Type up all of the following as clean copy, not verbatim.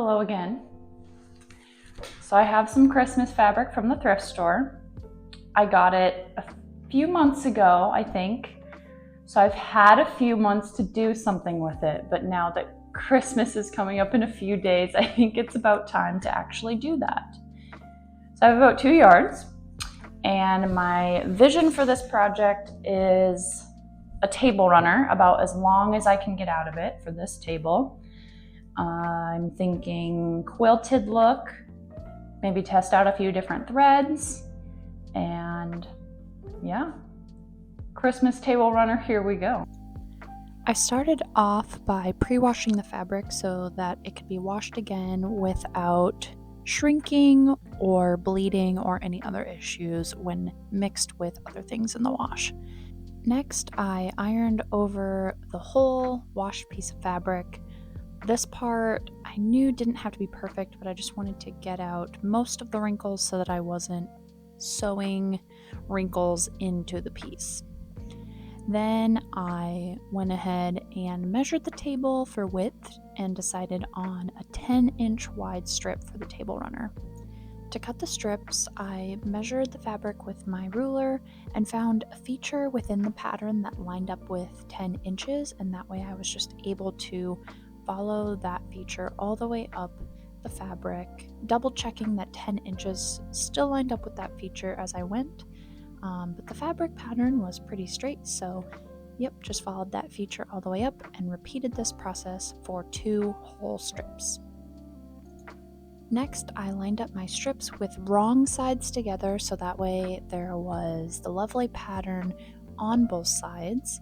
Hello again. So I have some Christmas fabric from the thrift store. I got it a few months ago, I think. So I've had a few months to do something with it, but now that Christmas is coming up in a few days, I think it's about time to actually do that. So I have about 2 yards, and my vision for this project is a table runner, about as long as I can get out of it for this table. I'm thinking quilted look, maybe test out a few different threads, and yeah, Christmas table runner, here we go. I started off by pre-washing the fabric so that it could be washed again without shrinking or bleeding or any other issues when mixed with other things in the wash. Next, I ironed over the whole washed piece of fabric. This part I knew didn't have to be perfect, but I just wanted to get out most of the wrinkles so that I wasn't sewing wrinkles into the piece. Then I went ahead and measured the table for width and decided on a 10-inch wide strip for the table runner. To cut the strips, I measured the fabric with my ruler and found a feature within the pattern that lined up with 10 inches, and that way I was just able to follow that feature all the way up the fabric, double checking that 10 inches still lined up with that feature as I went. But the fabric pattern was pretty straight, so just followed that feature all the way up and repeated this process for 2 whole strips. Next, I lined up my strips with wrong sides together so that way there was the lovely pattern on both sides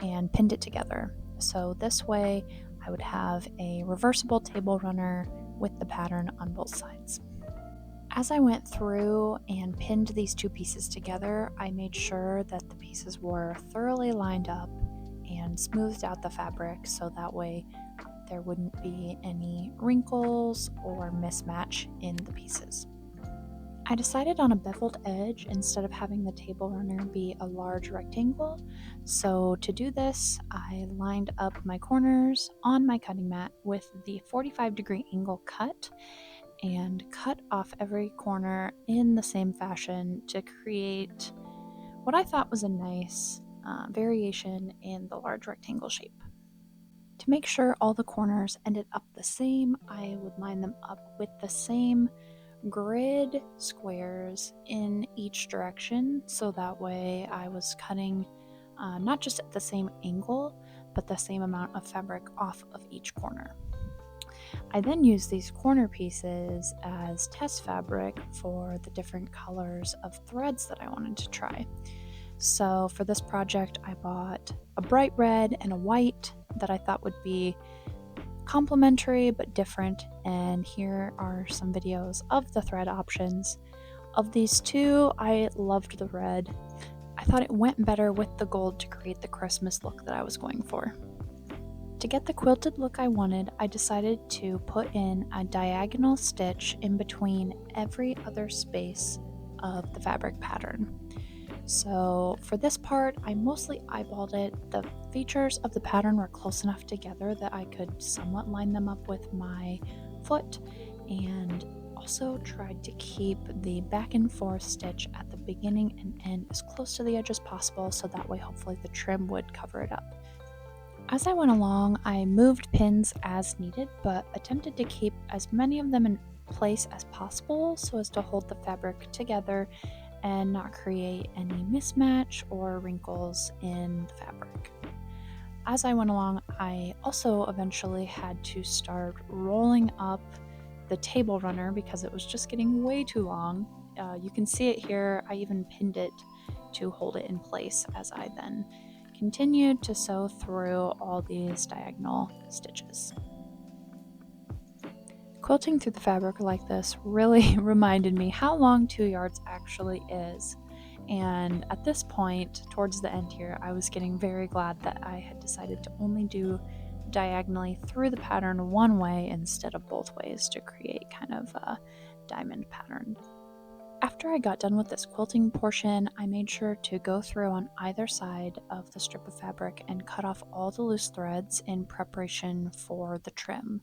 and pinned it together. So this way I would have a reversible table runner with the pattern on both sides. As I went through and pinned these 2 pieces together, I made sure that the pieces were thoroughly lined up and smoothed out the fabric so that way there wouldn't be any wrinkles or mismatch in the pieces. I decided on a beveled edge instead of having the table runner be a large rectangle. So to do this, I lined up my corners on my cutting mat with the 45-degree angle cut and cut off every corner in the same fashion to create what I thought was a nice variation in the large rectangle shape. To make sure all the corners ended up the same, I would line them up with the same grid squares in each direction, so that way I was cutting not just at the same angle, but the same amount of fabric off of each corner. I then used these corner pieces as test fabric for the different colors of threads that I wanted to try. So for this project, I bought a bright red and a white that I thought would be complementary but different, and here are some videos of the thread options. Of these 2, I loved the red. I thought it went better with the gold to create the Christmas look that I was going for. To get the quilted look I wanted, I decided to put in a diagonal stitch in between every other space of the fabric pattern. So for this part, I mostly eyeballed it. The features of the pattern were close enough together that I could somewhat line them up with my foot, and also tried to keep the back and forth stitch at the beginning and end as close to the edge as possible, so that way hopefully the trim would cover it up. As I went along, I moved pins as needed, but attempted to keep as many of them in place as possible so as to hold the fabric together and not create any mismatch or wrinkles in the fabric. As I went along, I also eventually had to start rolling up the table runner because it was just getting way too long. You can see it here. I even pinned it to hold it in place as I then continued to sew through all these diagonal stitches. Quilting through the fabric like this really reminded me how long 2 yards actually is. And at this point, towards the end here, I was getting very glad that I had decided to only do diagonally through the pattern one way instead of both ways to create kind of a diamond pattern. After I got done with this quilting portion, I made sure to go through on either side of the strip of fabric and cut off all the loose threads in preparation for the trim.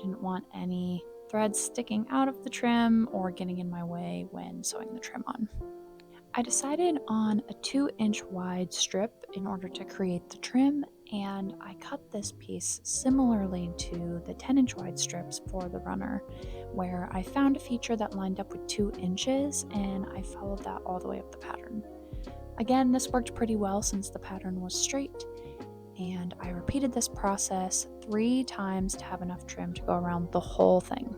didn't want any threads sticking out of the trim or getting in my way when sewing the trim on. I decided on a 2-inch wide strip in order to create the trim, and I cut this piece similarly to the 10-inch wide strips for the runner, where I found a feature that lined up with 2 inches, and I followed that all the way up the pattern. Again, this worked pretty well since the pattern was straight, and I repeated this process 3 times to have enough trim to go around the whole thing.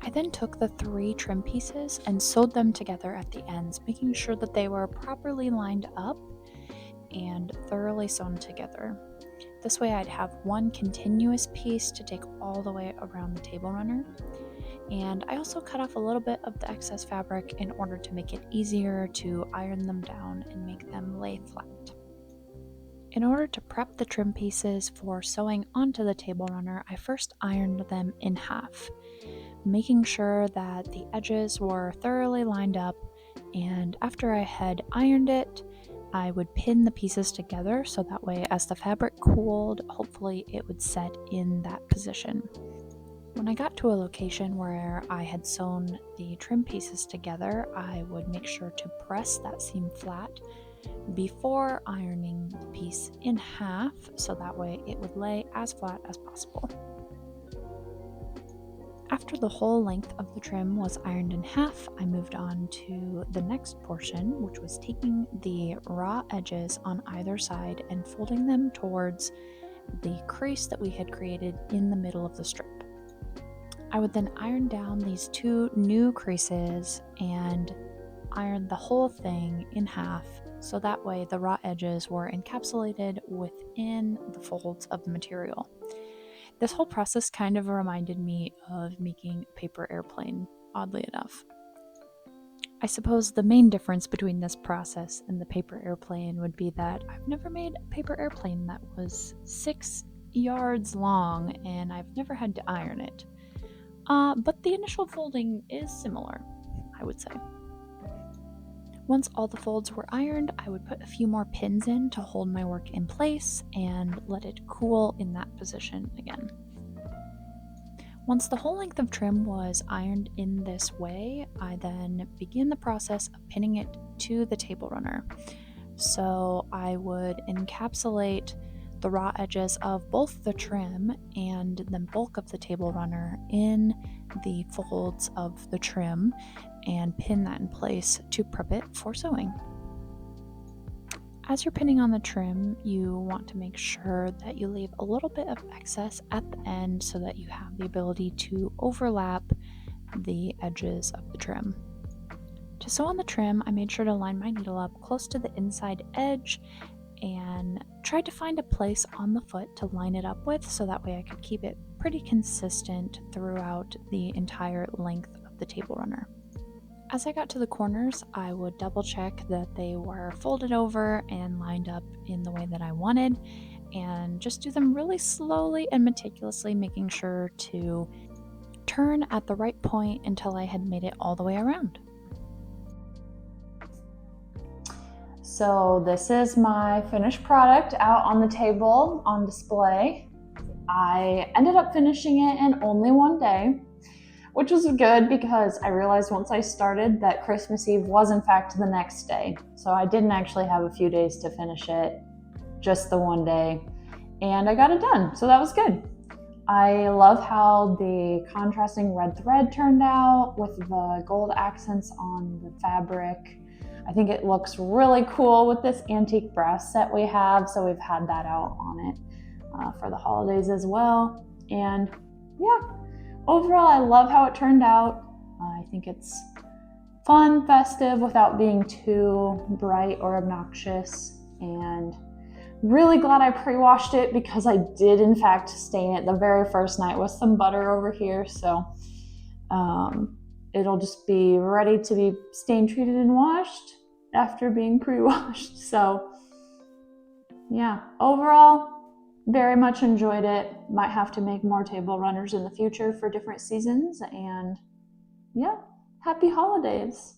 I then took the 3 trim pieces and sewed them together at the ends, making sure that they were properly lined up and thoroughly sewn together. This way I'd have one continuous piece to take all the way around the table runner. And I also cut off a little bit of the excess fabric in order to make it easier to iron them down and make them lay flat. In order to prep the trim pieces for sewing onto the table runner, I first ironed them in half, making sure that the edges were thoroughly lined up, and after I had ironed it, I would pin the pieces together so that way as the fabric cooled, hopefully it would set in that position. When I got to a location where I had sewn the trim pieces together, I would make sure to press that seam flat before ironing the piece in half so that way it would lay as flat as possible. After the whole length of the trim was ironed in half, I moved on to the next portion, which was taking the raw edges on either side and folding them towards the crease that we had created in the middle of the strip. I would then iron down these 2 new creases and iron the whole thing in half so that way the raw edges were encapsulated within the folds of the material. This whole process kind of reminded me of making a paper airplane, oddly enough. I suppose the main difference between this process and the paper airplane would be that I've never made a paper airplane that was 6 yards long and I've never had to iron it. But the initial folding is similar, I would say. Once all the folds were ironed, I would put a few more pins in to hold my work in place and let it cool in that position again. Once the whole length of trim was ironed in this way, I then began the process of pinning it to the table runner. So I would encapsulate the raw edges of both the trim and the bulk of the table runner in the folds of the trim and pin that in place to prep it for sewing. As you're pinning on the trim, you want to make sure that you leave a little bit of excess at the end so that you have the ability to overlap the edges of the trim. To sew on the trim, I made sure to line my needle up close to the inside edge and tried to find a place on the foot to line it up with so that way I could keep it pretty consistent throughout the entire length of the table runner. As I got to the corners, I would double check that they were folded over and lined up in the way that I wanted, and just do them really slowly and meticulously, making sure to turn at the right point until I had made it all the way around. So this is my finished product out on the table on display. I ended up finishing it in only one day, which was good because I realized once I started that Christmas Eve was in fact the next day. So I didn't actually have a few days to finish it, just the one day, and I got it done. So that was good. I love how the contrasting red thread turned out with the gold accents on the fabric. I think it looks really cool with this antique brass set we have. So we've had that out on it for the holidays as well. And yeah, overall, I love how it turned out. I think it's fun, festive, without being too bright or obnoxious. And really glad I pre-washed it because I did in fact stain it the very first night with some butter over here. So it'll just be ready to be stain treated and washed after being pre-washed. So yeah, overall, very much enjoyed it. Might have to make more table runners in the future for different seasons. And yeah, happy holidays.